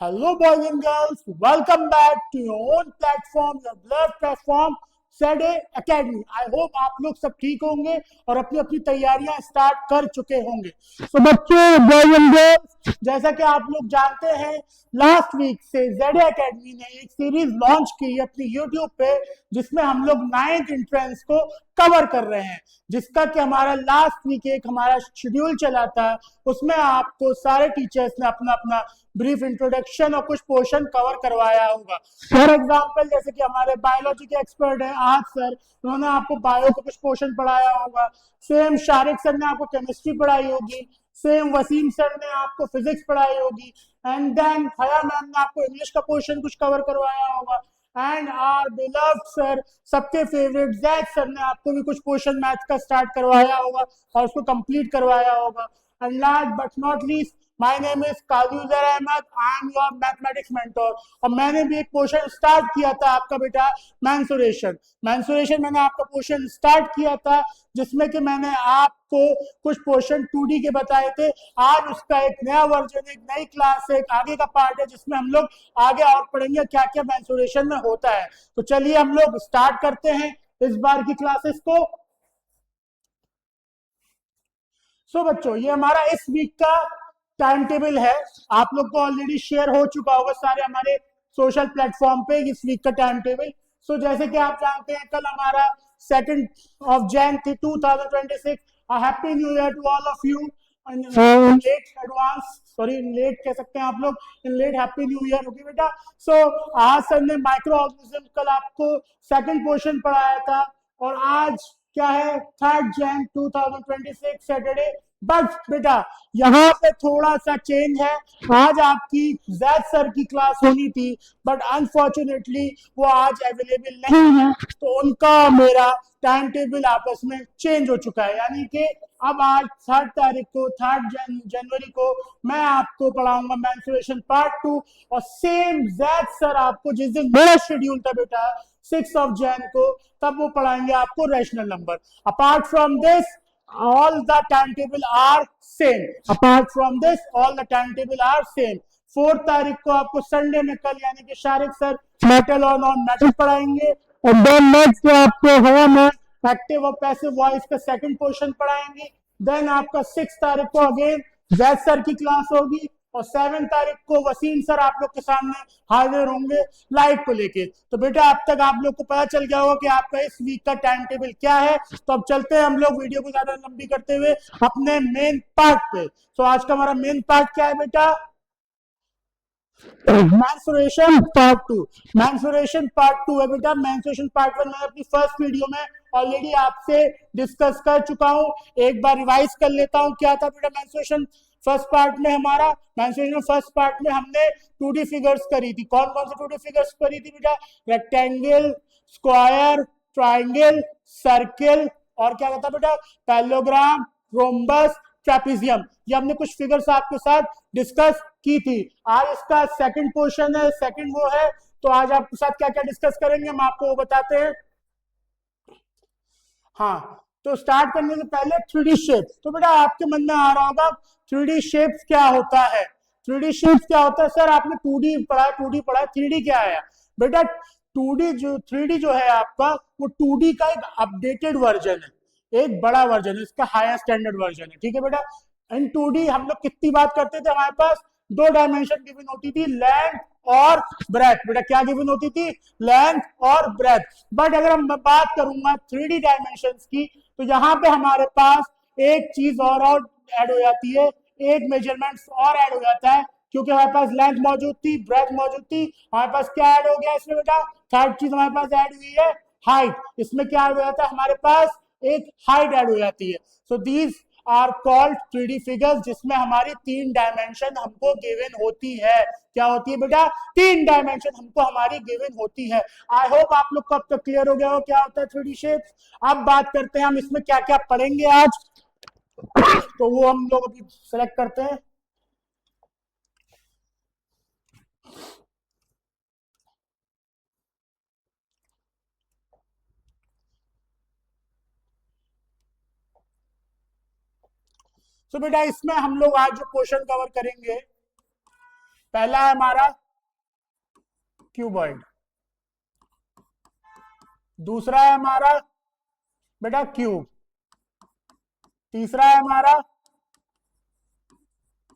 Hello, boys and girls. Welcome back to your own platform, your beloved platform, Saturday Academy. I hope आप लोग सब ठीक होंगे और अपनी अपनी तैयारियां स्टार्ट कर चुके होंगे. So बच्चों, boys and girls, जैसा कि आप लोग जानते हैं, लास्ट वीक से Saturday Academy ने एक सीरीज लॉन्च की अपनी YouTube पे, जिसमें हम लोग 9th एंट्रेंस को कवर कर रहे हैं, जिसका कि हमारा लास्ट वीक एक हमारा शेड्यूल चला था. उसमें आपको सारे टीचर्स ने अपना अपना ब्रीफ इंट्रोडक्शन और कुछ पोर्शन कवर करवाया होगा. फॉर एग्जांपल, जैसे कि हमारे बायोलॉजी के एक्सपर्ट हैं आज सर, उन्होंने आपको बायो का कुछ पोर्शन पढ़ाया होगा. सेम शारिक सर ने आपको केमिस्ट्री पढ़ाई होगी. सेम वसीम सर ने आपको फिजिक्स पढ़ाई होगी. एंड देन हया मैम ने आपको इंग्लिश का पोर्शन कुछ कवर करवाया होगा. एंड आर बिलव्ड सर, सबके फेवरेट जैक सर ने आपको भी कुछ पोर्शन मैथ का स्टार्ट करवाया होगा और उसको कंप्लीट करवाया होगा. And last but not least, my name is Kazi Uzair Ahmad, I am your mathematics mentor. और मैंने भी एक पोर्शन स्टार्ट किया था आपका बेटा मेंसुरेशन. मैंने आपका पोर्शन स्टार्ट किया था, जिसमें कि मैंने आपको कुछ पोर्शन 2D के बताए थे. आज उसका एक नया वर्जन, एक नई क्लास, एक आगे का पार्ट है, जिसमें हम लोग आगे और पढ़ेंगे क्या क्या मेंसुरेशन में होता है. तो चलिए हम लोग स्टार्ट करते हैं इस बार की क्लासेस को. सो बच्चों, ये हमारा इस वीक का टाइम टेबल है. आप लोग को ऑलरेडी शेयर हो चुका होगा सारे हमारे सोशल प्लेटफॉर्म पे इस वीक का टाइम टेबल. सो जैसे कि आप जानते हैं, कल हमारा 2nd of Jan थी 2026. Happy new year to all of you in late advance, sorry in late कह सकते हैं आप लोग, in late happy new year. Okay बेटा. सो आज सर ने माइक्रो ऑर्गेनिज्म कल आपको सेकंड पोर्शन पढ़ाया था, और आज क्या है 3rd Jan 2026 सैटरडे. बट बेटा यहाँ पे थोड़ा सा चेंज है. आज आपकी जैद सर की क्लास होनी थी, बट अनफॉर्चुनेटली वो आज अवेलेबल नहीं है, तो उनका मेरा टाइम टेबल आपस में चेंज हो चुका है. यानी कि अब आज 3rd तारीख को, 3rd जनवरी को मैं आपको पढ़ाऊंगा मेंस्ट्रुएशन पार्ट 2. और सेम जैद सर आपको जिस दिन मेरा शेड्यूल था बेटा 6th of Jan को, तब वो पढ़ाएंगे आपको rational number. Apart from this all the timetable are same. Apart from this, all the timetable are same. 4 तारीख को आपको संडे में कल यानी कि शारिक सर मेटल और नॉन मेटल पढ़ाएंगे. और देन नेक्स्ट आपको हवा में एक्टिव और पैसिव वॉइस का सेकंड पोर्शन पढ़ाएंगे. देन आपका 6 तारीख को अगेन जैद सर की क्लास होगी, और 7 तारीख को वसीम सर आप लोग के सामने हाजिर होंगे लाइट को लेके. तो बेटा अब तक आप लोग को पता चल गया होगा कि आपका इस वीक का टाइम टेबल क्या है. तो अब चलते हैं हम लोग वीडियो को ज्यादा लंबी करते हुए अपने मेन पार्ट पे. तो आज का हमारा मेन पार्ट क्या है बेटा? Menstruation part 2. मेंस्ट्रुएशन पार्ट 2 है बेटा. मेंस्ट्रुएशन पार्ट 1 मैंने अपनी फर्स्ट वीडियो में ऑलरेडी आपसे डिस्कस कर चुका हूं. एक बार रिवाइज कर लेता हूं क्या था बेटा मेंस्ट्रुएशन फर्स्ट पार्ट में. हमारा मेंस्ट्रुएशन फर्स्ट पार्ट में हमने 2D फिगर्स करी थी. कौन कौन सी 2D फिगर्स करी थी बेटा? रेक्टेंगल, स्क्वायर, ट्राइंगल, सर्किल, और क्या कहता बेटा पैरेललोग्राम, रोम्बस, ट्रेपेजियम. ये हमने कुछ फिगर्स आपके साथ डिस्कस की थी. आज इसका सेकंड पोर्शन है, सेकंड वो है. तो आज आपके साथ क्या क्या डिस्कस करेंगे हम आपको वो बताते हैं. हाँ, तो स्टार्ट करने से पहले 3D शेप. तो बेटा आपके मन में आ रहा होगा 3D शेप्स क्या होता है? 3D शेप्स क्या होता है सर? आपने 2D पढ़ा, 2D पढ़ा, 3D क्या है बेटा? 3D जो है आपका, वो 2D का एक अपडेटेड वर्जन है, एक बड़ा वर्जन है, इसका हायर स्टैंडर्ड वर्जन है. ठीक है बेटा. इन 2D हम लोग कितनी बात करते थे? हमारे पास 2 डायमेंशन गिवन होती थी, लेंथ और ब्रेथ. बेटा क्या गिवन होती थी? लेंथ और ब्रेथ. बट अगर हम बात करूंगा 3D डायमेंशंस की, तो यहाँ पे हमारे पास एक चीज और ऐड हो जाती है, एक मेजरमेंट और ऐड हो जाता है. क्योंकि हमारे पास लेंथ मौजूद थी, ब्रेथ मौजूद थी, हमारे पास क्या ऐड हो गया इसमें बेटा? थर्ड चीज हमारे पास ऐड हुई है, हाइट. इसमें क्या ऐड हो जाता है? हमारे पास एक हाइट ऐड हो जाती है. So these are called 3D figures, जिसमें हमारी 3 डायमेंशन हमको गिवन होती है. क्या होती है बेटा? 3 डायमेंशन हमको हमारी गिवन होती है. आई होप आप लोग को अब तक क्लियर हो गया हो क्या होता है 3D शेप्स. अब बात करते हैं हम इसमें क्या क्या पढ़ेंगे आज. तो वो हम लोग अभी सेलेक्ट करते हैं. तो बेटा इसमें हम लोग आज जो क्वेश्चन कवर करेंगे, पहला है हमारा क्यूबॉइड, दूसरा है हमारा बेटा क्यूब, तीसरा है हमारा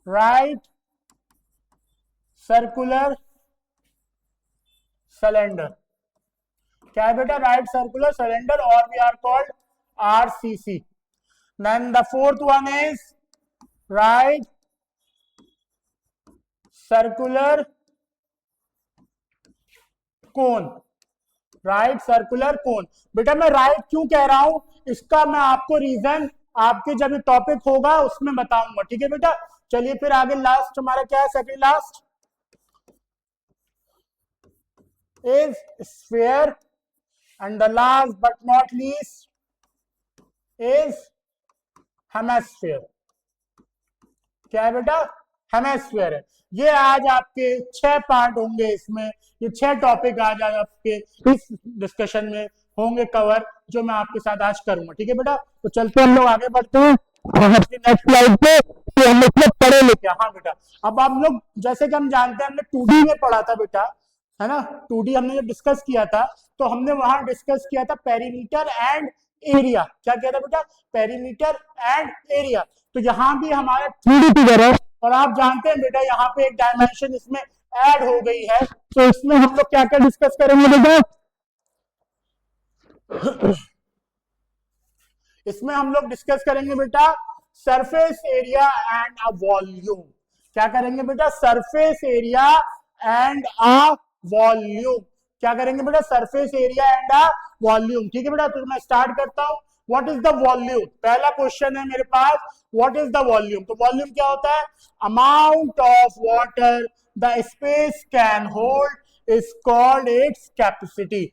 राइट सर्कुलर सिलेंडर। क्या है बेटा? राइट सर्कुलर सिलेंडर, और we are called RCC. Then the fourth one is right circular cone, right circular cone. बेटा मैं राइट क्यों कह रहा हूं, इसका मैं आपको रीजन आपके जब ये टॉपिक होगा उसमें बताऊंगा, ठीक है बेटा। चलिए फिर आगे लास्ट हमारा क्या है, second last is sphere, and the last but not least is hemisphere. क्या है बेटा? हेमिस्फीयर है। ये आज आपके 6 पार्ट होंगे, इसमें ये 6 टॉपिक आज आपके इस डिस्कशन में होंगे कवर, जो मैं आपके साथ आज करूंगा, ठीक है बेटा। तो चलते हम लोग आगे बढ़ते हैं नेक्स्ट स्लाइड पे, तो हम लोग पढ़े लेके। हाँ बेटा, अब हम लोग जैसे कि हम जानते हैं हमने 2D में पढ़ा था बेटा, है ना। 2D हमने जब डिस्कस किया था तो हमने वहां डिस्कस किया था पेरीमीटर एंड एरिया। क्या किया था बेटा? Perimeter and area. तो यहाँ भी हमारा 3D फिगर है, और आप जानते हैं बेटा यहाँ पे एक डायमेंशन इसमें ऐड हो गई है। तो इसमें हम लोग क्या क्या डिस्कस करेंगे बेटा? इसमें हम लोग डिस्कस करेंगे बेटा surface area and a volume. क्या करेंगे बेटा? Surface area and a volume. क्या करेंगे बेटा? Surface area and a volume, ठीक है बेटा। तो मैं स्टार्ट करता हूं। What is the volume? पहला क्वेश्चन है मेरे पास, व्हाट इज द वॉल्यूम? तो वॉल्यूम क्या होता है? Amount of water the space can hold is called its capacity.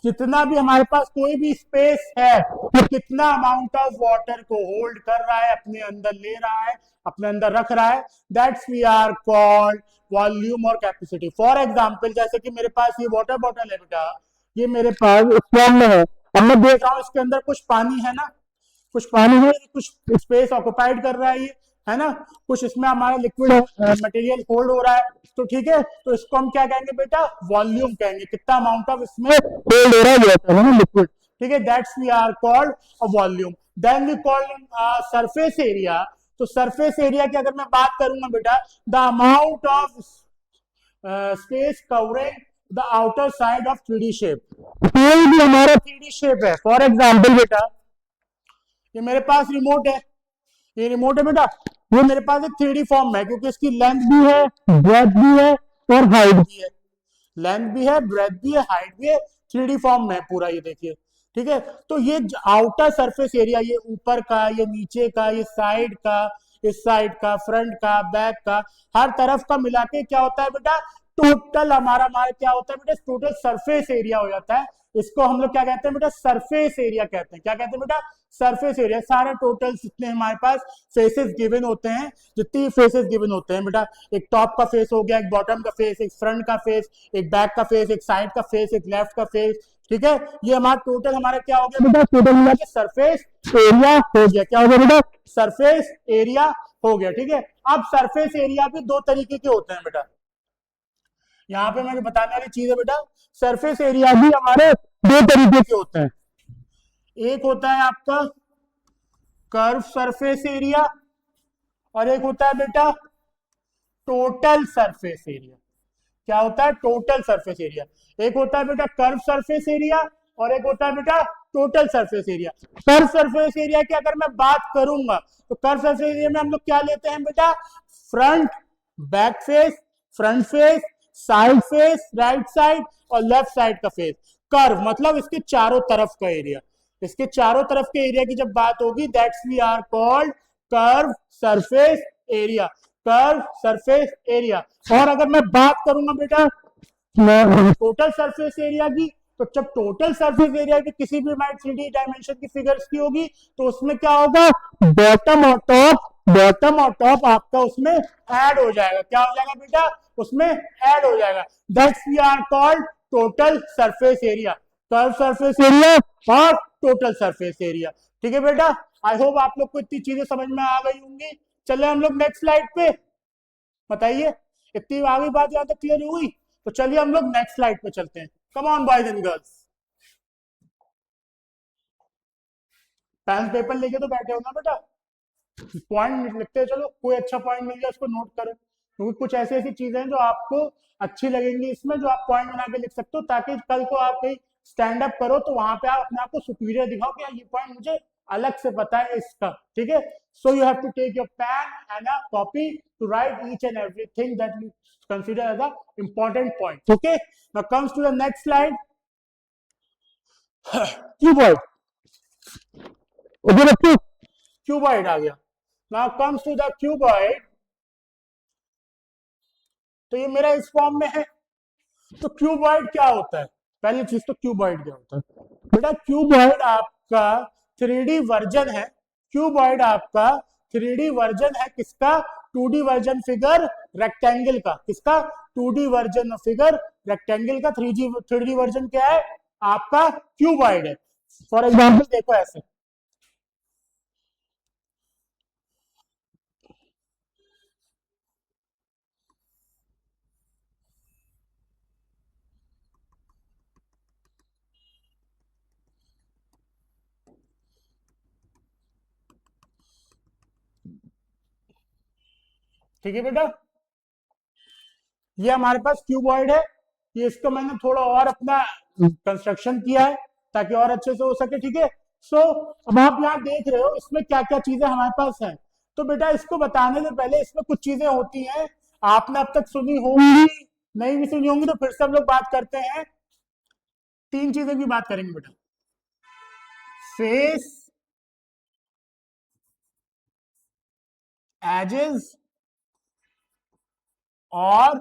जितना भी हमारे पास कोई भी स्पेस है, वो कितना अमाउंट ऑफ वाटर को होल्ड कर रहा है, अपने अंदर ले रहा है, अपने अंदर रख रहा है, that's we are called volume और कैपेसिटी। फॉर एग्जांपल, जैसे कि मेरे पास ये वाटर बॉटल है बेटा, ये मेरे पास फॉर्म में है। अब मैं देख रहा हूँ इसके अंदर कुछ पानी है ना, कुछ पानी है, कुछ स्पेस ऑक्युपाइड कर रहा है ये, है ना। कुछ इसमें हमारा लिक्विड मटेरियल होल्ड हो रहा है, तो ठीक है। तो इसको हम क्या कहेंगे बेटा? वॉल्यूम कहेंगे। कितना अमाउंट ऑफ इसमें होल्ड हो रहा है लिक्विड, ठीक है, that's we are called a volume. Then we call surface area. तो सरफेस एरिया की अगर मैं बात करूंगा बेटा, the amount of space covering the outer side of 3D shape. कोई भी हमारा 3D शेप है, फॉर एग्जाम्पल बेटा ये मेरे पास रिमोट है, ये रिमोट है बेटा, ये मेरे पास एक 3D फॉर्म है, क्योंकि इसकी लेंथ भी है, ब्रेथ भी है और हाइट भी है। लेंथ भी है, ब्रेथ भी है, हाइट भी है, 3D फॉर्म में पूरा, ये देखिए, ठीक है। तो ये आउटर सरफेस एरिया, ये ऊपर का, ये नीचे का, ये साइड का, इस साइड का, फ्रंट का, बैक का, हर तरफ का मिला के क्या होता है बेटा? टोटल हमारा क्या होता है बेटा? टोटल सरफेस एरिया हो जाता है। इसको हम लोग क्या कहते हैं बेटा? सरफेस एरिया कहते हैं। क्या कहते हैं बेटा? Surface area. सारे टोटल जितने हमारे पास फेसेस गिवन होते हैं, जितनी फेसेस गिवन होते हैं बेटा, एक टॉप का फेस हो गया, एक बॉटम का फेस, एक फ्रंट का फेस, एक बैक का फेस, एक साइड का फेस, एक लेफ्ट का फेस, ठीक है। ये हमारा टोटल हमारा क्या हो गया बेटा? टोटल मिला के सरफेस एरिया हो गया। क्या हो गया बेटा? सरफेस एरिया हो गया, ठीक है। अब सरफेस एरिया भी 2 तरीके के होते हैं बेटा। यहाँ पे मैं बताने वाली चीज है बेटा, सरफेस एरिया भी हमारे 2 तरीके के होते हैं। एक होता है आपका कर्व सरफेस एरिया, और एक होता है बेटा टोटल सरफेस एरिया। क्या होता है? Total surface area. एक होता है बेटा कर्व सरफेस एरिया, और एक होता है बेटा total surface area. Curve surface area की अगर मैं बात करूंगा, तो कर्व सरफेस एरिया में हम लोग क्या लेते हैं बेटा? Front, back face, front face, side face, right side और लेफ्ट साइड का फेस। कर्व मतलब इसके चारों तरफ का एरिया। इसके चारों तरफ के एरिया की जब बात होगी, that's we are called curve surface area. Curve surface area. और अगर मैं बात करूंगा बेटा टोटल सरफेस एरिया की, तो जब टोटल सरफेस एरिया की किसी भी हमारे 3D डायमेंशन की फिगर्स की होगी, तो उसमें क्या होगा? बॉटम और टॉप, बॉटम और टॉप आपका उसमें ऐड हो जाएगा। क्या हो जाएगा बेटा? उसमें ऐड हो जाएगा। That's we are called total surface area. Curve surface area और टोटल सरफेस एरिया, ठीक है बेटा। आई होप आप लोग को इतनी चीजें समझ में आ गई होंगी। चले हम लोग नेक्स्ट स्लाइड पे, बताइए। इतनी आगे बात यहाँ तक क्लियर हुई? तो चलिए हम लोग नेक्स्ट स्लाइड पे चलते हैं। Come on boys and girls, pen paper लेके तो बैठे हो ना बेटा, पॉइंट लिखते चलो, कोई अच्छा पॉइंट मिल जाए उसको नोट करो, क्योंकि कुछ ऐसी ऐसी चीजें हैं जो आपको अच्छी लगेंगी इसमें, जो आप पॉइंट बना के लिख सकते हो, ताकि कल को आप कहीं स्टैंड अप करो तो वहां पे आप अपने आप को सुपीरियर दिखाओ कि ये पॉइंट मुझे अलग से पता है इसका, ठीक है। So you have to take your pen and a copy to write each and everything that you consider as a important point. Okay, now comes to the next slide. Cuboid. उधर रखो, cuboid आ गया। Now comes to the cuboid. तो ये मेरा इस form में है। तो क्यूबॉइड क्या होता है? पहली चीज तो क्यूबॉइड क्या होता है बेटा? क्यूबॉइड आपका 3D वर्जन है। क्यूबॉइड आपका 3D वर्जन है किसका? 2D वर्जन फिगर रेक्टेंगल का। किसका? 2D वर्जन फिगर रेक्टेंगल का। 3D वर्जन क्या है आपका? क्यूबॉइड है। फॉर एग्जाम्पल देखो ऐसे, ठीक है बेटा, ये हमारे पास क्यूबॉइड है। ये इसको मैंने थोड़ा और अपना कंस्ट्रक्शन किया है ताकि और अच्छे से हो सके, ठीक है। सो अब आप यहाँ देख रहे हो इसमें क्या क्या चीजें हमारे पास है। तो बेटा इसको बताने से पहले इसमें कुछ चीजें होती हैं आपने अब तक सुनी होंगी, नहीं भी सुनी होंगी, तो फिर से हम लोग बात करते हैं। 3 चीजें की बात करेंगे बेटा, फेस, एजेस और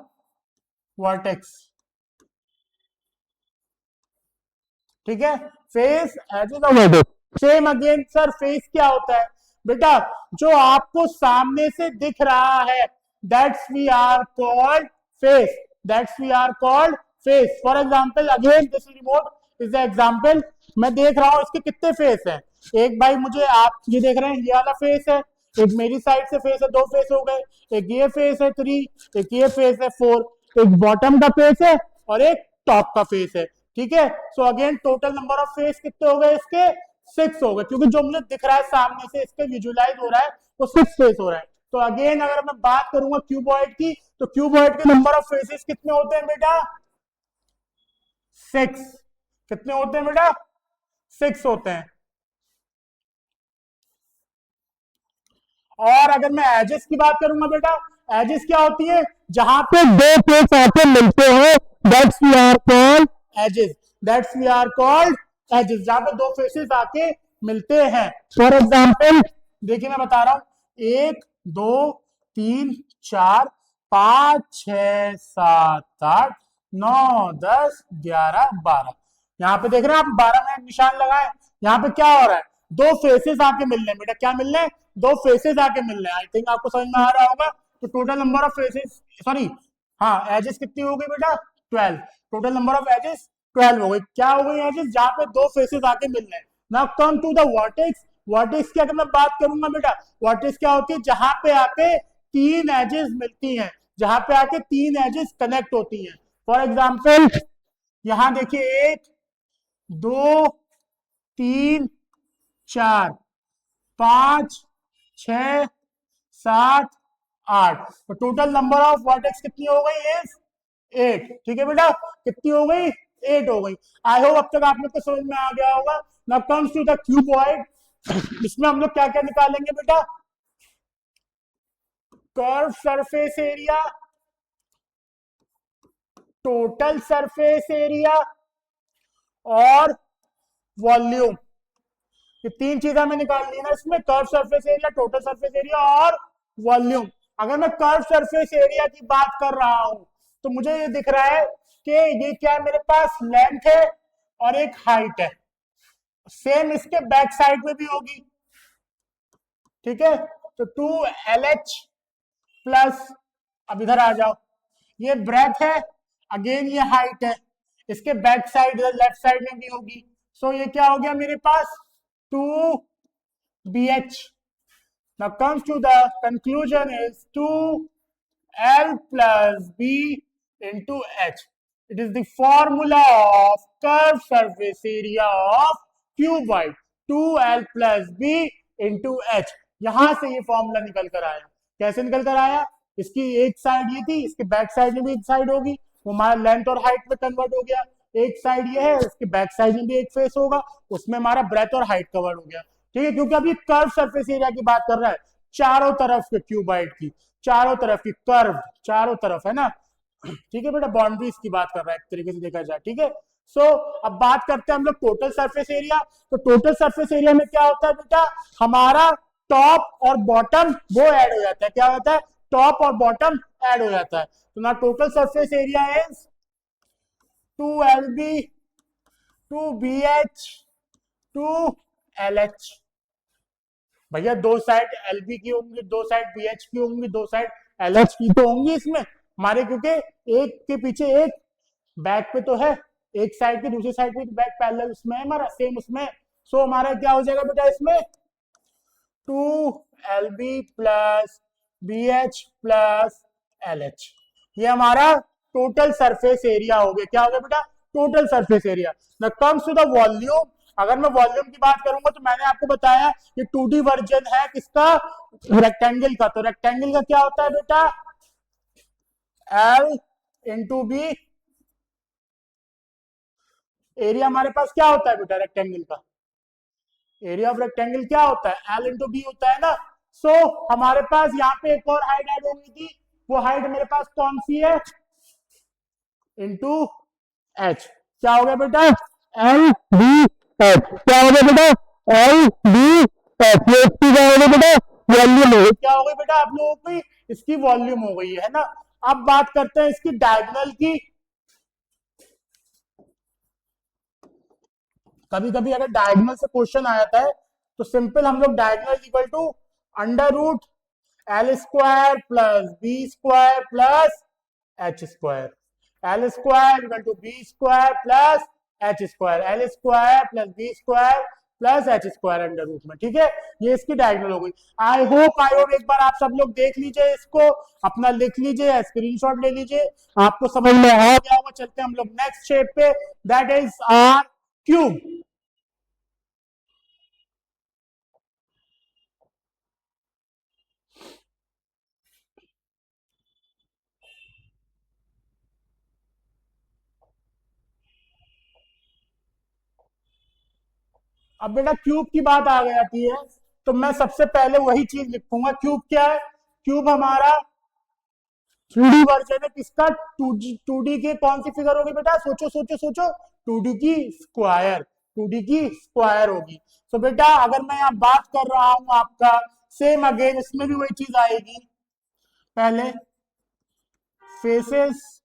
वर्टेक्स, ठीक है। फेस, एजेस और vertex. Same again sir, face क्या होता है बेटा? जो आपको सामने से दिख रहा है, that's we are called face, that's we are called face. For example again this remote is the example. मैं देख रहा हूं इसके कितने फेस हैं। एक भाई मुझे, आप ये देख रहे हैं ये वाला फेस है, एक मेरी साइड से फेस है, 2 फेस हो गए। एक ये फेस है 3, एक ये फेस है 4, एक बॉटम का फेस है और एक टॉप का फेस है, ठीक है। So again total number of face कितने हो गए इसके? 6 हो गए, क्योंकि जो मुझे दिख रहा है सामने से इसके विजुअलाइज हो रहा है वो 6 फेस हो रहा है। तो अगेन अगर मैं बात करूंगा क्यूबॉइड की, तो क्यूबॉइड के नंबर ऑफ फेसेस कितने होते हैं बेटा? 6। कितने होते हैं बेटा? 6 होते हैं। और अगर मैं एजेस की बात करूंगा बेटा, एजेस क्या होती है? जहां पे 2 फेस आके मिलते हैं, that's we are called edges, that's we are called edges, जहां पे 2 फेसेस आके मिलते हैं। फॉर एग्जाम्पल देखिए मैं बता रहा हूं, 1 2 3 4 5 6 7 8 9 10 11 12, यहाँ पे देख रहे हैं आप 12 में निशान लगाए। यहाँ पे क्या हो रहा है? 2 फेसेस आके मिल रहे हैं बेटा। क्या मिल रहे हैं? 2 फेसेस आके मिल रहे हैं। आई थिंक आपको समझ में आ रहा होगा। तो total number of faces, sorry हाँ, एजेस कितनी हो गई बेटा? 12। टोटल नंबर ऑफ एजेस 12 हो गई। क्या हो गई एजेस? जहां पे 2 फेसेस आके मिल रहे हैं। Now come to the vertex. Vertex की अगर मैं बात करूंगा बेटा, वर्टेक्स क्या होती है? जहां पे आके 3 एजेस मिलती हैं, जहां पे आके 3 एजेस कनेक्ट होती हैं। फॉर एग्जाम्पल यहां देखिए 1 2 3 4 5 6 7 8, तो टोटल नंबर ऑफ वर्टेक्स कितनी हो गई है? 8, ठीक है बेटा। कितनी हो गई? 8 हो गई। आई होप अब तक आप लोग को समझ में आ गया होगा। Now comes to the cuboid. इसमें हम लोग क्या क्या निकालेंगे बेटा? Curve surface area, total surface area और वॉल्यूम। ये 3 चीजें हमें निकालनी है ना इसमें, curve surface area, total surface area और वॉल्यूम। अगर मैं कर्व सरफेस एरिया की बात कर रहा हूं तो मुझे ये दिख रहा है कि ये क्या है, मेरे पास लेंथ है और एक हाइट है। सेम इसके बैक साइड में भी होगी, ठीक है। तो 2LH प्लस, अब इधर आ जाओ, ये ब्रेथ है, अगेन ये हाइट है, इसके बैक साइड इधर लेफ्ट साइड में भी होगी। सो ये क्या हो गया मेरे पास? 2BH। Now comes to the conclusion is 2 L plus B into H. It is the formula of curved surface area of cuboid 2L plus B into H. यहां से ये फॉर्मूला निकल कर आया. कैसे निकल कर आया? इसकी एक साइड ये थी, इसके बैक साइड में भी एक साइड होगी, वो हमारा लेंथ और हाइट में कन्वर्ट हो गया. एक साइड ये है, उसके बैक साइड में भी एक फेस होगा, उसमें हमारा ब्रेथ और हाइट कवर हो गया. ठीक है, क्योंकि अभी कर्व सरफेस एरिया की बात कर रहा है, चारों तरफ के क्यूबाइड की, चारों तरफ की कर्व, चारों तरफ है ना. ठीक है बेटा, बाउंड्रीज की बात कर रहा है एक तरीके से देखा जाए. ठीक है, सो अब बात करते हैं हम लोग टोटल सरफेस एरिया. तो टोटल सरफेस एरिया में क्या होता है बेटा, हमारा टॉप और बॉटम वो ऐड हो जाता है. क्या होता है? टॉप और बॉटम ऐड हो जाता है. तो ना total surface area is 2LB 2BH 2LH. भैया दो साइड LB की होंगी, दो साइड BH की होंगी, दो साइड LH की तो होंगी इसमें हमारे, क्योंकि एक के पीछे एक बैक पे तो है, एक साइड की दूसरी साइड पे बैक पैरेलल उसमें है हमारा, सेम उसमें. सो हमारा क्या हो जाएगा बेटा इसमें 2LB plus BH plus LH. ये हमारा टोटल सरफेस एरिया हो गया. क्या हो गया बेटा? Total surface area. Now comes to the volume. अगर मैं वॉल्यूम की बात करूंगा तो मैंने आपको बताया ये 2D वर्जन है किसका, रेक्टेंगल का. तो रेक्टेंगल का क्या होता है बेटा, L इंटू बी. एरिया हमारे पास क्या होता है बेटा रेक्टेंगल का, एरिया ऑफ रेक्टेंगल क्या होता है, L इंटू बी होता है ना. सो हमारे पास यहाँ पे एक और हाइट ऐड हो गई थी, वो हाइट मेरे पास कौन सी है, इंटू एच. क्या हो गया बेटा, एल बी एच. क्या हो गया बेटा, एल बी एच. ये इसकी क्या हो गई बेटा, वॉल्यूम हो. क्या हो गई बेटा आप लोगों की, इसकी वॉल्यूम हो गई है ना. अब बात करते हैं इसकी डायगोनल की. कभी कभी अगर डायगोनल से क्वेश्चन आ जाता है तो सिंपल हम लोग diagonal equal to under root L square plus B square plus H square. L square equal to B square plus H square, L square plus B square plus H square under root में. ठीक है, ये इसकी diagonal हो गई. I hope एक बार आप सब लोग देख लीजिए, इसको अपना लिख लीजिए, स्क्रीनशॉट ले लीजिए, आपको समझ में आ गया होगा. चलते हैं हम लोग नेक्स्ट शेप पे, दैट इज आर क्यूब. अब बेटा क्यूब की बात आ जाती है तो मैं सबसे पहले वही चीज लिखूंगा. क्यूब क्या है, क्यूब हमारा 3D वर्जन है किसका, 2D के कौन सी फिगर होगी बेटा, सोचो सोचो सोचो, 2D की स्क्वायर, 2D की स्क्वायर होगी. तो बेटा अगर मैं यहाँ बात कर रहा हूं आपका, सेम अगेन इसमें भी वही चीज आएगी. पहले फेसेस,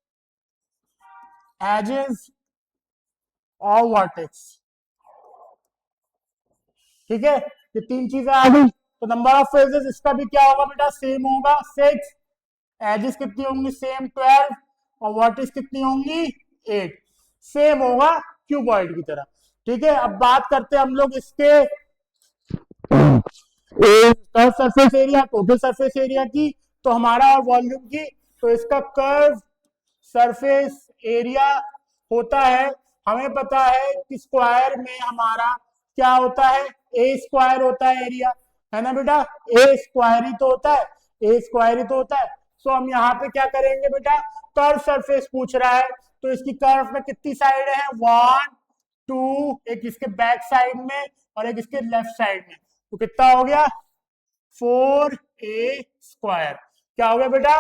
एजेस और वर्टेक्स. ठीक है, ये तीन चीजें आ गई. तो नंबर ऑफ फेजेस इसका भी क्या होगा बेटा, सेम होगा 6. एजेस कितनी होंगी, सेम 12. और वर्टिस कितनी होंगी, 8. सेम होगा क्यूबॉइड की तरह. ठीक है, अब बात करते हैं हम लोग इसके curve surface area, total surface area की, तो हमारा और वॉल्यूम की. तो इसका कर्व सरफेस एरिया होता है, हमें पता है कि स्क्वायर में हमारा क्या होता है, ए स्क्वायर होता है एरिया, है ना बेटा, ए स्क्वायर ही तो होता है, ए स्क्वायर ही तो होता है. सो हम यहाँ पे क्या करेंगे बेटा, कर्व सरफेस पूछ रहा है तो इसकी कर्व में कितनी साइड है, 1 2, एक इसके बैक साइड में और एक इसके लेफ्ट साइड में. तो कितना हो गया, 4a स्क्वायर. क्या हो गया बेटा,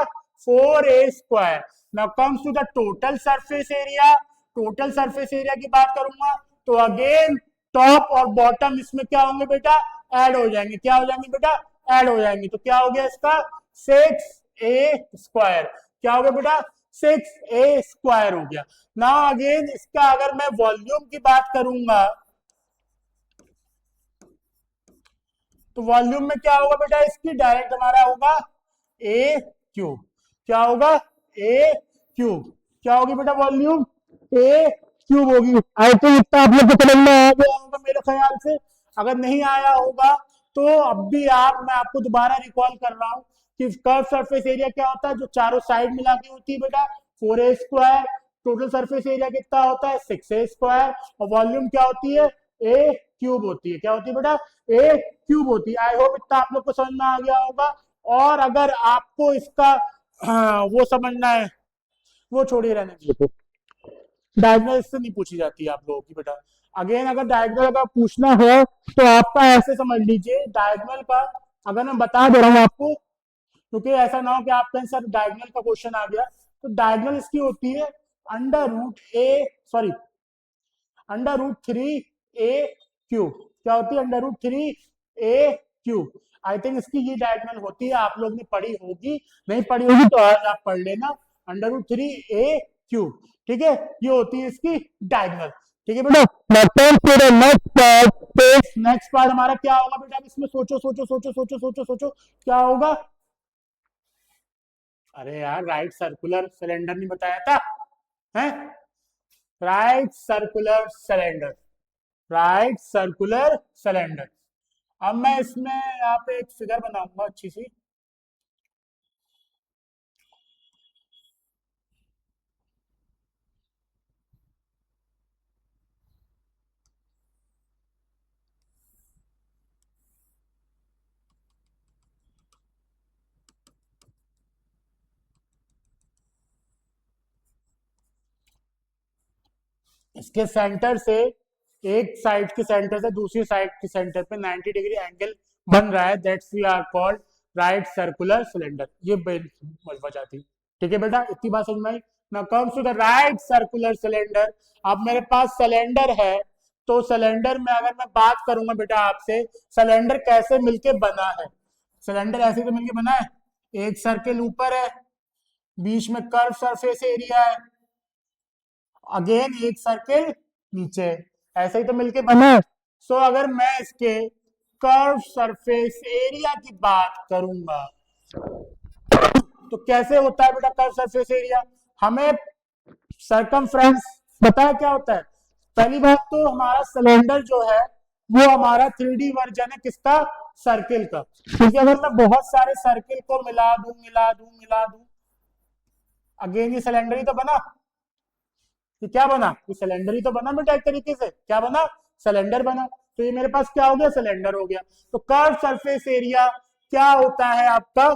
4a square. Now comes to the total surface area. Total surface area की बात करूंगा तो अगेन टॉप और बॉटम इसमें क्या होंगे बेटा, ऐड हो जाएंगे. क्या हो जाएंगे बेटा, ऐड हो जाएंगे. तो क्या हो गया इसका 6a स्क्वायर. क्या हो गया बेटा, 6a स्क्वायर हो गया. नाउ अगेन इसका अगर मैं वॉल्यूम की बात करूंगा तो वॉल्यूम में क्या होगा बेटा, इसकी डायरेक्ट हमारा होगा ए क्यूब. क्या होगा, ए क्यूब. क्या होगी बेटा वॉल्यूम, ए क्यूब होगी. आई थिंक इतना आप लोग को समझ में आ गया होगा मेरे ख्याल से. अगर नहीं आया होगा तो अब भी मैं आपको दोबारा रिकॉल कर रहा हूँ कि कर्व सरफेस एरिया क्या होता है, जो चारों साइड मिला के होती है बेटा 4a²। टोटल सरफेस एरिया कितना होता है 6a²। और वॉल्यूम क्या होती है a³ होती है। क्या होती है बेटा a³ होती है। आई होप इतना आप लोग को समझ में आ गया होगा। और अगर आपको इसका वो समझना है, वो छोड़िए रहने दीजिए, डायगोनल से नहीं पूछी जाती है आप लोगों की बेटा। अगेन अगर डायगोनल का पूछना हो तो आपका ऐसे समझ लीजिए, डायगोनल का अगर मैं बता दे रहा हूँ आपको, क्योंकि ऐसा ना हो कि आपके आंसर डायगोनल का क्वेश्चन आ गया, तो डायगोनल इसकी होती है √3a³। क्या होती है √3a³। आई थिंक इसकी ये डायगोनल होती है, आप लोग ने पढ़ी होगी, नहीं पढ़ी होगी तो आज आप पढ़ लेना, √3a³। ठीक है, ये होती है इसकी डायगोनल। ठीक है बेटा, नेक्स्ट पार्ट हमारा क्या होगा बेटा, इसमें सोचो सोचो सोचो सोचो सोचो सोचो क्या होगा। अरे यार राइट सर्कुलर सिलेंडर नहीं बताया था हैं? Right circular cylinder, right circular cylinder. अब मैं इसमें यहाँ पे एक फिगर बनाऊंगा अच्छी सी। इसके सेंटर से, एक साइड के सेंटर से दूसरी साइड के सेंटर पे 90 डिग्री एंगल बन रहा है, that's we are called right circular cylinder. ये वजह थी। ठीक है बेटा, इतनी बात समझ में आई। Now comes to the right circular cylinder. अब मेरे पास सिलेंडर है, तो सिलेंडर में अगर मैं बात करूंगा बेटा आपसे, सिलेंडर कैसे मिलके बना है। सिलेंडर ऐसे तो मिलके बना है, एक सर्किल ऊपर है, बीच में कर्व सरफेस एरिया है, अगेन एक सर्किल नीचे, ऐसे ही तो मिलके बना है। सो अगर मैं इसके कर्व सरफेस एरिया की बात करूंगा तो कैसे होता है बेटा कर्व सरफेस एरिया। हमें सरकमफ्रेंस पता है क्या होता है। पहली बात तो हमारा सिलेंडर जो है वो हमारा 3D वर्जन है किसका, सर्किल का। क्योंकि अगर मैं बहुत सारे सर्किल को मिला दूं, अगेन ये सिलेंडर ही तो बना। ये क्या बना, ये सिलेंडर ही तो बना बेटा, एक तरीके से क्या बना, सिलेंडर बना। तो ये मेरे पास क्या हो गया, सिलेंडर हो गया। तो कर्व सरफेस एरिया क्या होता है आपका,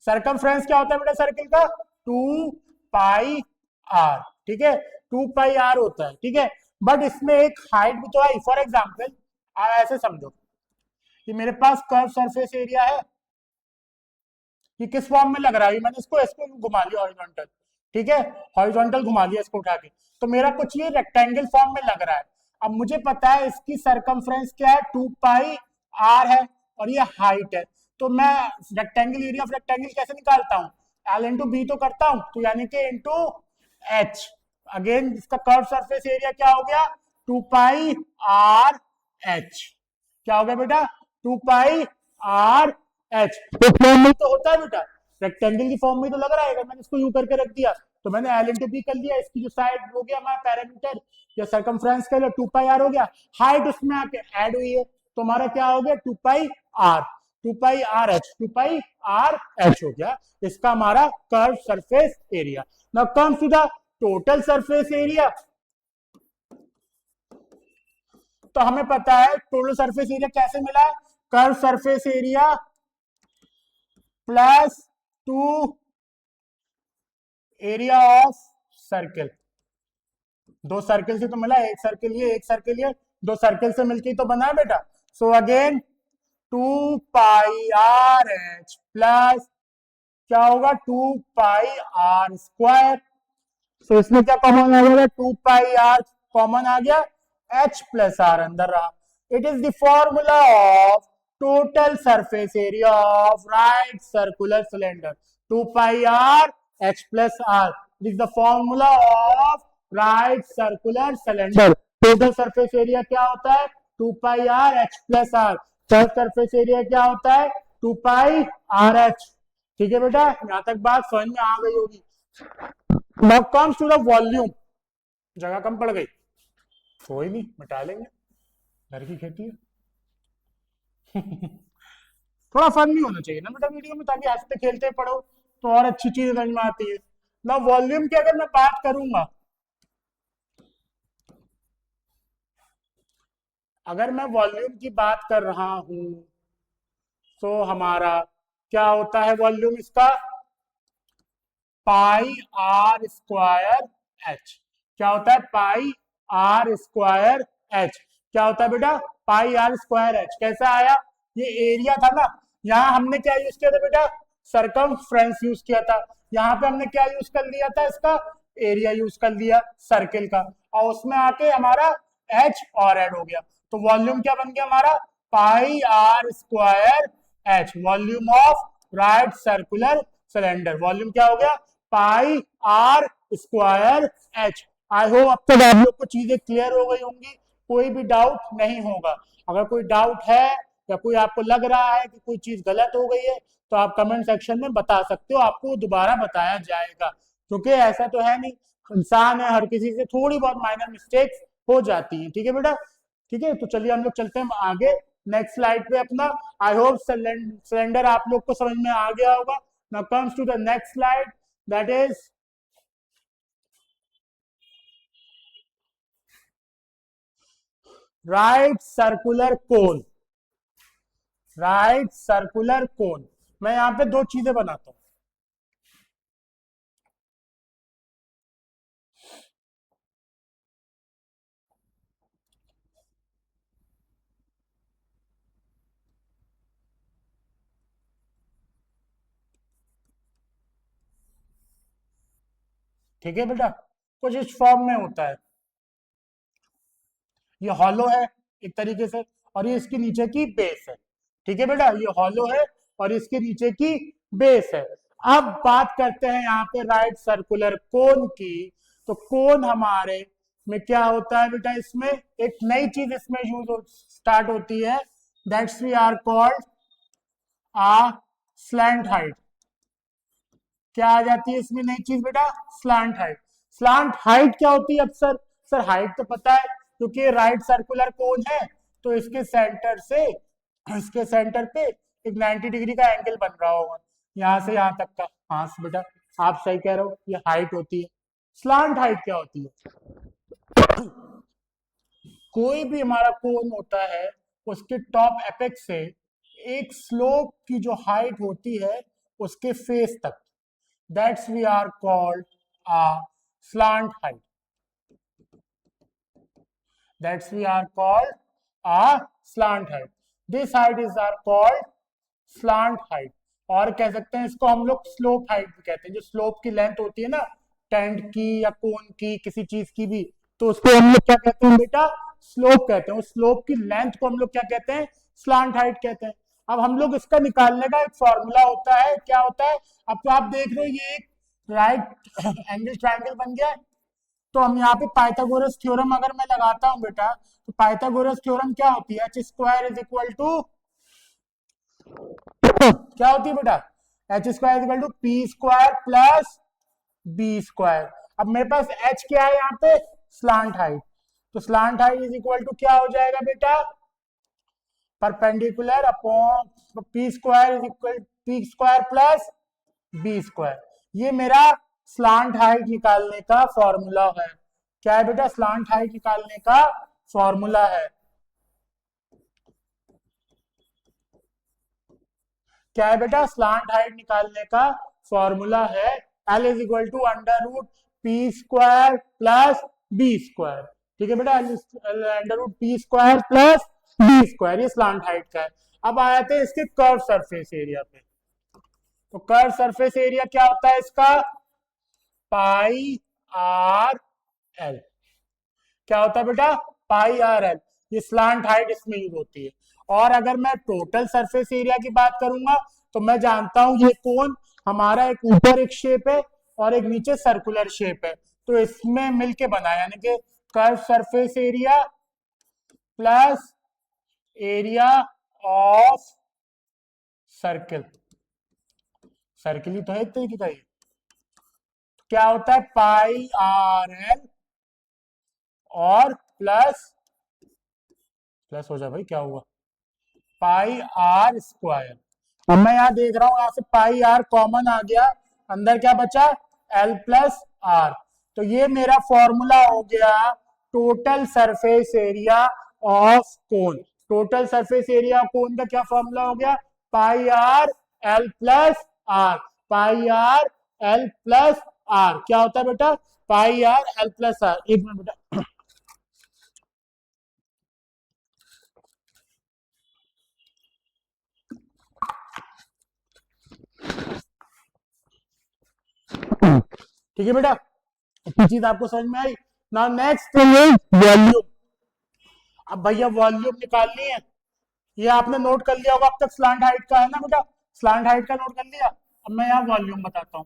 सरकमफ्रेंस क्या होता है बेटा सर्किल का, 2πr। ठीक है, 2πr होता है। ठीक है, बट इसमें एक हाइट भी तो है। फॉर एग्जाम्पल आप ऐसे समझो कि मेरे पास कर्व सरफेस एरिया है, ये किस फॉर्म में लग रहा है, मैंने इसको इसको घुमा लिया हॉरिजॉन्टल। ठीक है, हॉरिजॉन्टल घुमा लिया इसको उठा के, तो मेरा कुछ ये रेक्टेंगल फॉर्म में लग रहा है। अब मुझे पता है इसकी सरकमफ्रेंस क्या है, 2πr है, और ये हाइट है। तो मैं रेक्टेंगल एरिया ऑफ रेक्टेंगल कैसे निकालता हूँ, L इंटू बी तो करता हूँ, तो यानी कि इंटू एच। अगेन इसका कर्व सरफेस एरिया क्या हो गया, 2πr(h). क्या हो गया बेटा, 2πr(h). तो फॉर्म में तो होता है बेटा, रेक्टेंगल की फॉर्म में तो लग रहा है। अगर मैंने इसको यू करके रख दिया तो मैंने L इंटू बी कर लिया, इसकी जो साइड हो गया हमारा पैरामीटर या सरकमफ्रेंस का 2πr हो गया, हाइट उसमें आके ऐड हुई है, तो हमारा क्या हो गया 2πr(h) हो गया इसका हमारा curve surface area. Now comes to the total surface area. तो हमें पता है टोटल सरफेस एरिया कैसे मिला, curve surface area plus 2 area of circle. दो सर्किल से तो मिला, एक सर्किल ये एक सर्किल ये, दो सर्किल से मिलके तो बना है बेटा। सो अगेन 2πr(h) प्लस क्या होगा 2πr²। सो इसमें क्या कॉमन आ गया, 2πr कॉमन आ गया, h प्लस r अंदर रहा। It is the formula of total surface area of right circular cylinder, 2πr(h plus r is the formula of right circular cylinder. Total surface area क्या होता है, 2πr(h plus r। Curve surface area क्या होता है, 2πr(h). ठीक है बेटा, यहां तक बात समझ में आ गई होगी। Now comes to the volume. जगह कम पड़ गई, कोई नहीं मिटा लेंगे, घर की खेती है। थोड़ा फन भी होना चाहिए ना बेटा वीडियो में, ताकि हंसते खेलते पढ़ो तो और अच्छी चीज समझ में आती है ना। वॉल्यूम की अगर मैं बात करूंगा, अगर मैं वॉल्यूम की बात कर रहा हूं तो हमारा क्या होता है वॉल्यूम इसका, पाई आर स्क्वायर एच। क्या होता है पाई आर स्क्वायर एच, क्या होता है बेटा पाई आर स्क्वायर एच। कैसा आया, ये एरिया था ना, यहाँ हमने क्या यूज किया था बेटा, सरकमफ्रेंस यूज किया था, यहाँ पे हमने क्या यूज कर लिया था, इसका एरिया यूज कर लिया सर्किल का, और उसमें आके हमारा एच और ऐड हो गया, तो वॉल्यूम क्या बन गया हमारा, pi r square h, volume of right circular cylinder, volume क्या हो गया, pi r square h. I hope अब तक आप लोग को चीजें क्लियर हो गई होंगी, कोई भी डाउट नहीं होगा। अगर कोई डाउट है या कोई आपको लग रहा है कि कोई चीज गलत हो गई है तो आप कमेंट सेक्शन में बता सकते हो, आपको दोबारा बताया जाएगा, क्योंकि ऐसा तो है नहीं, इंसान है, हर किसी से थोड़ी बहुत माइनर मिस्टेक्स हो जाती हैं। ठीक है बेटा, ठीक है, तो चलिए हम लोग चलते हैं आगे नेक्स्ट स्लाइड पे अपना। आई होप सिलेंडर आप लोग को समझ में आ गया होगा। Now comes to the next slide, that is right circular cone. Right circular cone, मैं यहां पे दो चीजें बनाता हूं। ठीक है बेटा, कुछ इस फॉर्म में होता है, ये हॉलो है एक तरीके से, और ये इसके नीचे की बेस है। ठीक है बेटा, ये हॉलो है और इसके नीचे की बेस है। अब बात करते हैं यहाँ पे राइट सर्कुलर कोन की, तो कोन हमारे में क्या होता है बेटा, इसमें एक नई चीज इसमें यूज स्टार्ट होती है, that's we are called a slant height. क्या आ जाती है इसमें नई चीज बेटा, स्लांट हाइट। स्लांट हाइट क्या होती है अक्सर, सर हाइट तो पता है, क्योंकि राइट सर्कुलर कोन है तो इसके सेंटर से, इसके सेंटर पे एक 90 डिग्री का एंगल बन रहा होगा, यहाँ से यहाँ तक का। हाँ बेटा आप सही कह रहे हो, ये हाइट होती है। स्लांट हाइट क्या होती है, कोई भी हमारा कोन होता है, उसके टॉप एपेक्स से एक स्लोप की जो हाइट होती है उसके फेस तक, that's we are called a slant height, that's we are called a slant height, this height is are called slant height, और कह सकते हैं इसको हम लोग स्लोप हाइट भी कहते हैं, जो स्लोप की लेंथ होती है ना टेंट की या कोन की किसी चीज की भी, तो उसको हम लोग क्या कहते हैं बेटा, स्लोप कहते हैं, उस स्लोप की लेंथ को हम लोग क्या कहते हैं, स्लांट हाइट कहते हैं। अब हम लोग इसका निकालने का एक फॉर्मूला होता है, क्या होता है, अब तो आप देख रहे हो ये एक राइट एंगल ट्रायंगल बन गया है, तो हम यहाँ पे पाइथागोरस थ्योरम अगर मैं लगाता हूँ बेटा, तो पाइथागोरस थ्योरम क्या होती है, H square is equal to क्या होती है बेटा, H square is equal to P square plus B square. अब मेरे पास एच क्या है यहाँ पे, स्लांट हाइट, तो slant height is equal to क्या हो जाएगा बेटा, perpendicular upon P square is equal P square plus B square. ये मेरा स्लांट हाइट निकालने का फॉर्मूला है। क्या है बेटा, स्लांट हाइट निकालने का फॉर्मूला है। क्या है बेटा, स्लांट हाइट निकालने का फॉर्मूला है, L is equal to under root P square plus B square. ठीक है बेटा, under root P square plus B square, ये स्लांट हाइट का है। अब आ जाते हैं इसके कर्व सरफेस एरिया पे, तो कर्व सरफेस एरिया क्या होता है इसका, पाई आर एल। क्या होता है बेटा, पाई आर एल, ये स्लांट हाइट इसमें यूज होती है। और अगर मैं टोटल सरफेस एरिया की बात करूंगा, तो मैं जानता हूं ये कोन हमारा एक ऊपर एक शेप है और एक नीचे सर्कुलर शेप है, तो इसमें मिलके बना है, यानी कि curve surface area plus area of circle, circle ही तो है एक तरीके का ये, क्या होता है पाई आर एल और प्लस, प्लस हो जाए भाई क्या हुआ, पाई आर स्क्वायर। अब मैं यहाँ देख रहा हूं, यहां से पाई आर कॉमन आ गया, अंदर क्या बचा, एल प्लस आर। तो ये मेरा फॉर्मूला हो गया total surface area of cone. Total surface area of cone का क्या फॉर्मूला हो गया, pi r l plus r. Pi r l plus r क्या होता है बेटा, pi r l plus r. एक मिनट बेटा, ठीक है बेटा, इतनी चीज आपको समझ में आई। Now next thing is volume. अब भैया वॉल्यूम निकालनी है, ये आपने नोट कर लिया होगा अब तक, स्लांट हाइट का है ना बेटा, स्लांट हाइट का नोट कर लिया। अब मैं यहाँ वॉल्यूम बताता हूं।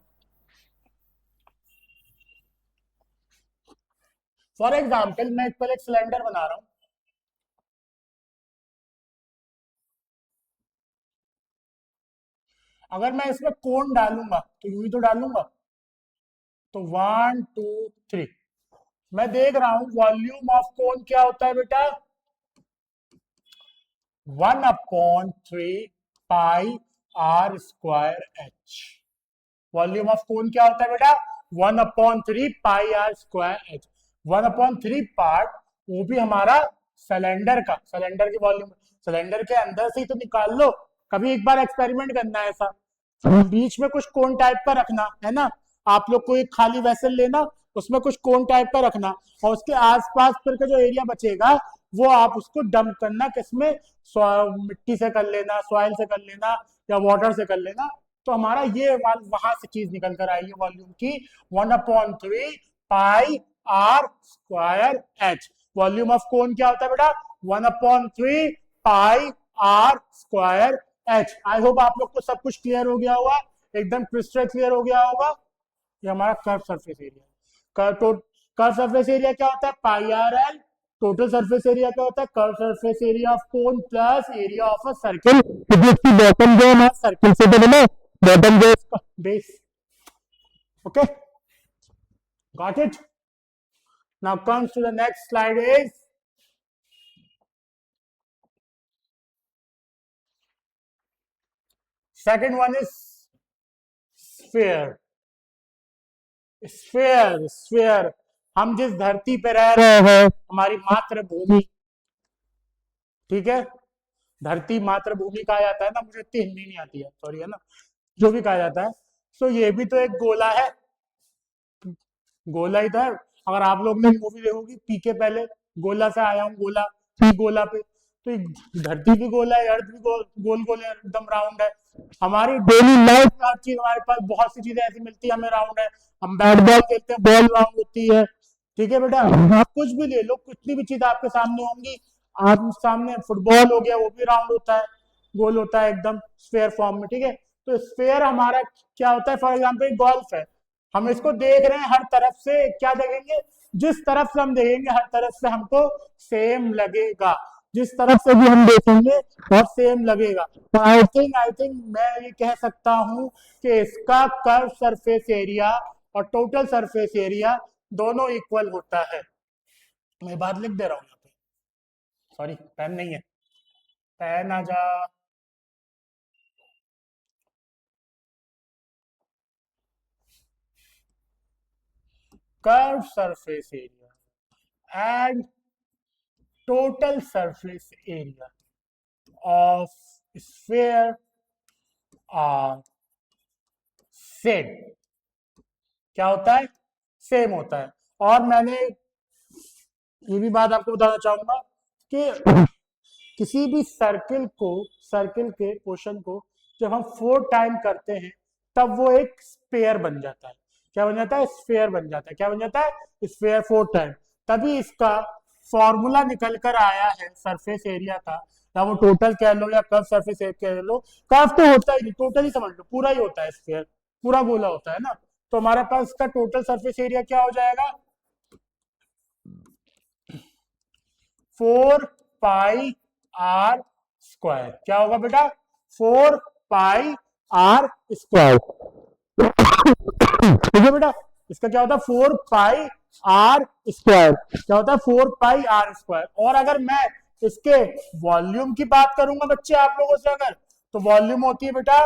फॉर एग्जाम्पल मैं पहले एक सिलेंडर बना रहा हूं, अगर मैं इसमें कोण डालूंगा तो यूं ही तो डालूंगा, तो 1 2 3 मैं देख रहा हूं वॉल्यूम ऑफ कोन क्या होता है बेटा, 1/3 pi r square h. Volume of cone क्या होता है बेटा, 1/3 pi r square h. 1/3 part वो भी हमारा सिलेंडर का, सिलेंडर की वॉल्यूम, सिलेंडर के अंदर से ही तो निकाल लो। कभी एक बार एक्सपेरिमेंट करना है ऐसा, बीच में कुछ कोन टाइप का रखना है ना, आप लोग को एक खाली वेसल लेना, उसमें कुछ कोन टाइप का रखना, और उसके आसपास फिर का जो एरिया बचेगा वो आप उसको डंप करना, किसमें, मिट्टी से कर लेना, सॉइल से कर लेना, या वाटर से कर लेना। तो हमारा ये वहां से चीज निकल कर आई है वॉल्यूम की, 1/3 pi r square h. Volume of cone क्या होता है बेटा, 1/3 pi r square h. I hope आप लोग को सब कुछ क्लियर हो गया होगा, एकदम क्रिस्टल क्लियर हो गया होगा। ये हमारा curve surface area. Curve surface area क्या होता है, pi r l. Total surface area क्या होता है, curve surface area of cone plus area of a circle, क्योंकि बॉटम जो है सर्किल से तो बना, बॉटम जो इसका base. Okay, got it. Now comes to the next slide is second one is sphere। Sphere, sphere, हम जिस धरती पे रह रहे हैं, हमारी मातृभूमि, ठीक है, धरती मातृभूमि कहा जाता है ना, मुझे इतनी हिंदी नहीं आती है, सॉरी, है ना, जो भी कहा जाता है। सो ये भी तो एक गोला है, गोला ही तो है। अगर आप लोग ने मूवी देखोगी पीके, पहले गोला से आया हूँ, गोला पी गोला पे, तो धरती भी गोला है, अर्थ भी गोल गोल है, एकदम राउंड है। हमारी डेली लाइफ में हर चीज, हमारे पास बहुत सी चीजें ऐसी मिलती है हमें राउंड है। हम बैट बॉल खेलते हैं, बॉल राउंड होती है, ठीक है बेटा, आप कुछ भी ले लो, कितनी भी चीज आपके सामने होंगी, आप सामने फुटबॉल हो गया, वो भी राउंड होता है, गोल होता है एकदम स्फीयर फॉर्म में, ठीक है। तो स्फीयर हमारा क्या होता है, फॉर एग्जाम्पल गोल्फ है, हम इसको देख रहे हैं हर तरफ से, क्या देखेंगे, जिस तरफ से हम देखेंगे हर तरफ से हमको सेम लगेगा, जिस तरफ से भी हम देखेंगे और सेम लगेगा। तो आई थिंक मैं ये कह सकता हूं कि इसका कर्व सरफेस एरिया और टोटल सरफेस एरिया दोनों इक्वल होता है। मैं बात लिख दे रहा हूं यहाँ पे, सॉरी पेन नहीं है, पेन आ जा। Curve surface area and total surface area of sphere are same। क्या होता है, सेम होता है। और मैंने ये भी बात आपको बताना चाहूंगा कि किसी भी सर्किल को, सर्किल के पोर्शन को जब हम 4 टाइम करते हैं तब वो एक स्फीयर बन जाता है। क्या बन जाता है, स्फीयर बन जाता है। क्या बन जाता है, स्फीयर 4 टाइम। तभी इसका फॉर्मूला निकल कर आया है सरफेस एरिया का, या वो टोटल कह लो या कर्व सरफेस एरिया कह लो, कर्व तो होता ही नहीं, टोटल ही समझ लो, पूरा ही होता है स्फीयर, पूरा गोला होता है ना। तो हमारे पास इसका टोटल सरफेस एरिया क्या हो जाएगा, 4 पाई आर स्क्वायर। क्या होगा बेटा, 4 पाई आर स्क्वायर, ठीक है बेटा। इसका क्या होता है, 4 पाई आर स्क्वायर, क्या होता है, 4 पाई आर स्क्वायर। और अगर मैं इसके वॉल्यूम की बात करूंगा बच्चे आप लोगों से अगर, तो वॉल्यूम होती है बेटा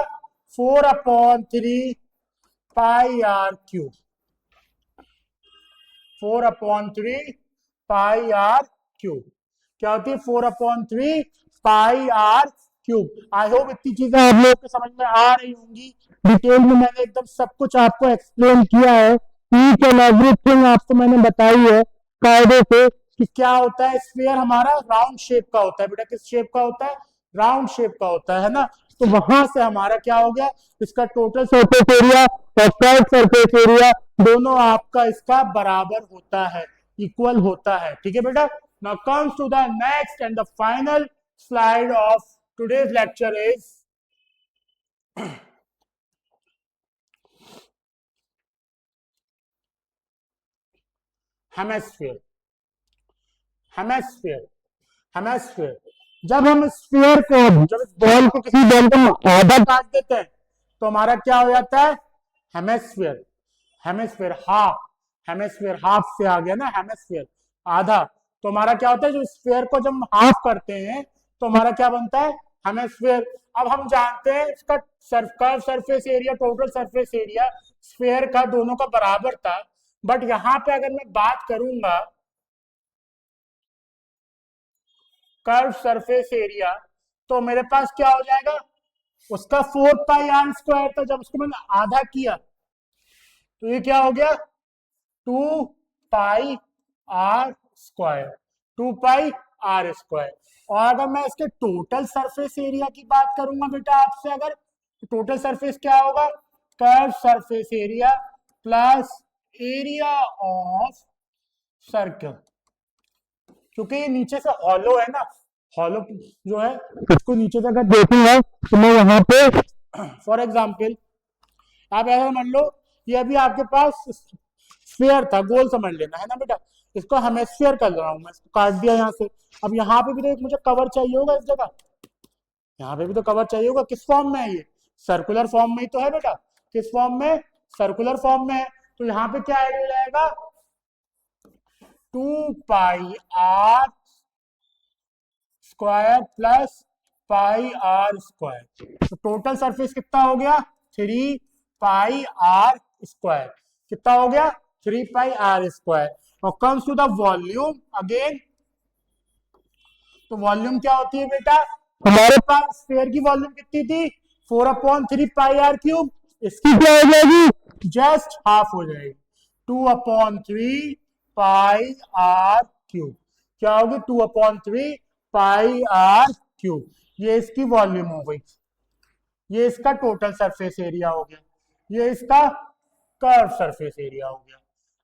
4/3 pi r cube, 4/3 pi r cube क्या होती है, 4/3 pi r cube. I hope इतनी चीजें आप लोगों को समझ में आ रही होंगी। डिटेल में मैंने एकदम सब कुछ आपको एक्सप्लेन किया है, ईच एंड एवरीथिंग आपको मैंने बताई है कायदे से कि क्या होता है। स्फीयर हमारा राउंड शेप का होता है बेटा, किस शेप का होता है, राउंड शेप का होता है ना। तो वहां से हमारा क्या हो गया, इसका टोटल सरफेस एरिया और कर्व सरफेस एरिया दोनों आपका इसका बराबर होता है, इक्वल होता है। ठीक है बेटा। Now comes to the next and the final slide of today's lecture is hemisphere. Hemisphere, hemisphere, जब हम स्फीयर को, जब इस बॉल को, किसी बॉल को आधा काट देते हैं तो हमारा क्या हो जाता है, hemisphere. Hemisphere half, hemisphere half से आ गया ना, हेमिस्फीयर आधा। तो हमारा क्या होता है, जो स्फीयर को जब हम हाफ करते हैं तो हमारा क्या बनता है, हेमिस्फीयर। अब हम जानते हैं इसका curve surface area, total surface area sphere का दोनों का बराबर था। बट यहां पे अगर मैं बात करूंगा कर्व सरफेस एरिया, तो मेरे पास क्या हो जाएगा, उसका 4 पाई r² था। जब उसको मैंने आधा किया तो ये क्या हो गया, 2 पाई r², 2 पाई r²। और अगर मैं इसके टोटल सरफेस एरिया की बात करूंगा बेटा आपसे, अगर टोटल सरफेस क्या होगा, curve surface area plus area of circle. क्योंकि ये नीचे से हॉलो है ना, हॉलो जो है इसको नीचे से अगर देखूंगा तो मैं यहाँ पे फॉर एग्जाम्पल आप ऐसा मान लो, ये अभी आपके पास स्फीयर था, गोल समझ लेना है ना बेटा, इसको हेमिस्फीयर कर रहा हूं मैं, इसको काट दिया यहाँ से। अब यहाँ पे भी तो एक मुझे कवर चाहिए होगा इस जगह, यहाँ पे भी तो कवर चाहिए होगा। किस फॉर्म में है ये, सर्कुलर फॉर्म में ही तो है बेटा। किस फॉर्म में, सर्कुलर फॉर्म में है। तो यहाँ पे क्या ऐड हो जाएगा, 2 पाई r² प्लस पाई r²। तो टोटल सरफेस कितना हो गया, 3 पाई r²। कितना हो गया, 3 पाई r²। और comes to the volume again, तो वॉल्यूम क्या होती है बेटा, हमारे पास स्फीयर की वॉल्यूम कितनी थी, 4/3 पाई r³। इसकी क्या हो जाएगी, जस्ट हाफ हो जाएगी, 2/3 पाई r³ क्या होगी, 2/3 पाई r³। ये इसकी वॉल्यूम हो गई, ये इसका टोटल सरफेस एरिया हो गया, ये इसका कर्व सरफेस एरिया हो गया।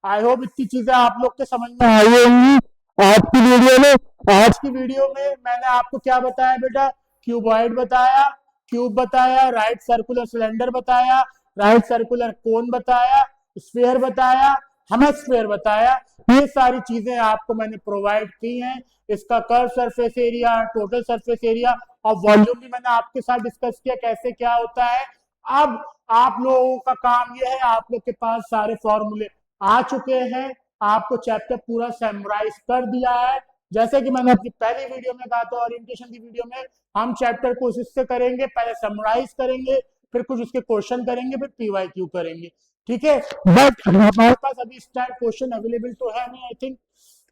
आई होप इतनी चीजें आप लोग के समझ में आई होंगी आज की वीडियो में। आज की वीडियो में मैंने आपको क्या बताया बेटा, क्यूबॉइड बताया, क्यूब बताया, राइट सर्कुलर सिलेंडर बताया, राइट सर्कुलर कोन बताया, स्फीयर बताया, हेमिस्फीयर बताया। ये सारी चीजें आपको मैंने प्रोवाइड की हैं। इसका curve surface area, total surface area और वॉल्यूम भी मैंने आपके साथ डिस्कस किया कैसे क्या होता है। अब आप लोगों का काम यह है, आप लोग के पास सारे फॉर्मूले आ चुके हैं, आपको चैप्टर पूरा समराइज कर दिया है। जैसे कि मैंने अपनी पहली वीडियो में कहा था, ओरिएंटेशन की वीडियो में, हम चैप्टर को उस से करेंगे, पहले समराइज करेंगे, फिर कुछ उसके क्वेश्चन करेंगे, फिर PYQ करेंगे। ठीक है, बट हमारे पास अभी इस टाइम क्वेश्चन अवेलेबल तो है नहीं, आई थिंक,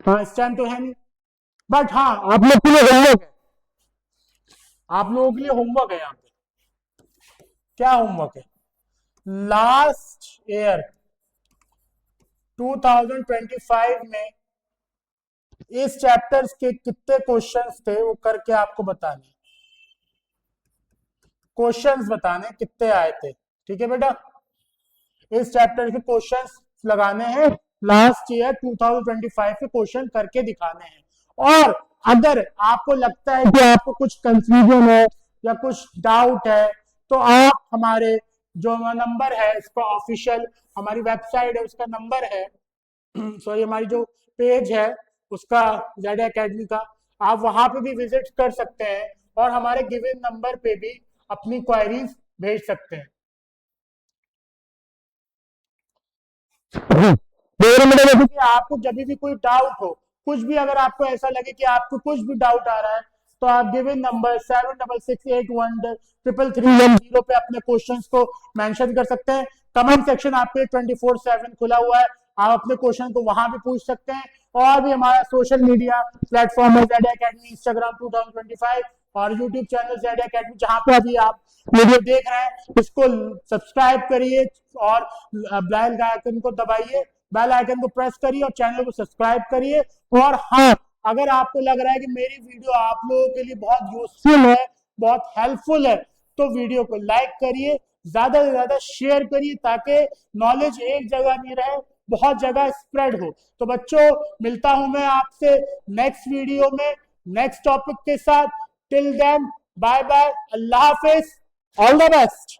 हाँ इस टाइम तो है नहीं। बट हाँ, आप लोग के लिए होमवर्क है, आप लोगों के लिए होमवर्क है यहाँ पे। क्या होमवर्क है, लास्ट ईयर 2025 में इस चैप्टर्स के कितने क्वेश्चंस थे वो करके आपको बताने, क्वेश्चंस बताने कितने आए थे। ठीक है बेटा, इस चैप्टर के क्वेश्चंस लगाने हैं, लास्ट ईयर 2025 के क्वेश्चन करके दिखाने हैं। और अगर आपको लगता है कि आपको कुछ कंफ्यूजन है या कुछ डाउट है, तो आप हमारे जो नंबर है, इसका ऑफिशियल हमारी वेबसाइट है उसका नंबर है, सॉरी हमारी जो पेज है उसका जेड एकेडमी का, आप वहां पे भी विजिट कर सकते हैं और हमारे गिवन नंबर पे भी अपनी क्वेरीज भेज सकते हैं। जैसे कि आपको जब भी कोई डाउट हो, कुछ भी अगर आपको ऐसा लगे कि आपको कुछ भी डाउट आ रहा है तो आप गिवन नंबर 7668133310 पे अपने क्वेश्चंस को मेंशन कर सकते हैं। कमेंट सेक्शन आपके 24/7 खुला हुआ है, आप अपने क्वेश्चन को वहां भी पूछ सकते हैं। और भी हमारा सोशल मीडिया प्लेटफॉर्म है जेड एकेडमी, इंस्टाग्राम 2025 और यूट्यूब चैनल जेड एकेडमी, जहां पर अभी आप वीडियो देख रहे हैं इसको सब्सक्राइब करिए और बेल आइकन को दबाइए, बेल आइकन को प्रेस करिए और चैनल को सब्सक्राइब करिए। और हाँ, अगर आपको लग रहा है कि मेरी वीडियो आप लोगों के लिए बहुत यूजफुल है, बहुत हेल्पफुल है, तो वीडियो को लाइक करिए, ज्यादा से ज्यादा शेयर करिए, ताकि नॉलेज एक जगह नहीं रहे, बहुत जगह स्प्रेड हो। तो बच्चों, मिलता हूं मैं आपसे नेक्स्ट वीडियो में नेक्स्ट टॉपिक के साथ। टिल देन, बाय बाय, अल्लाह हाफिज, ऑल द बेस्ट।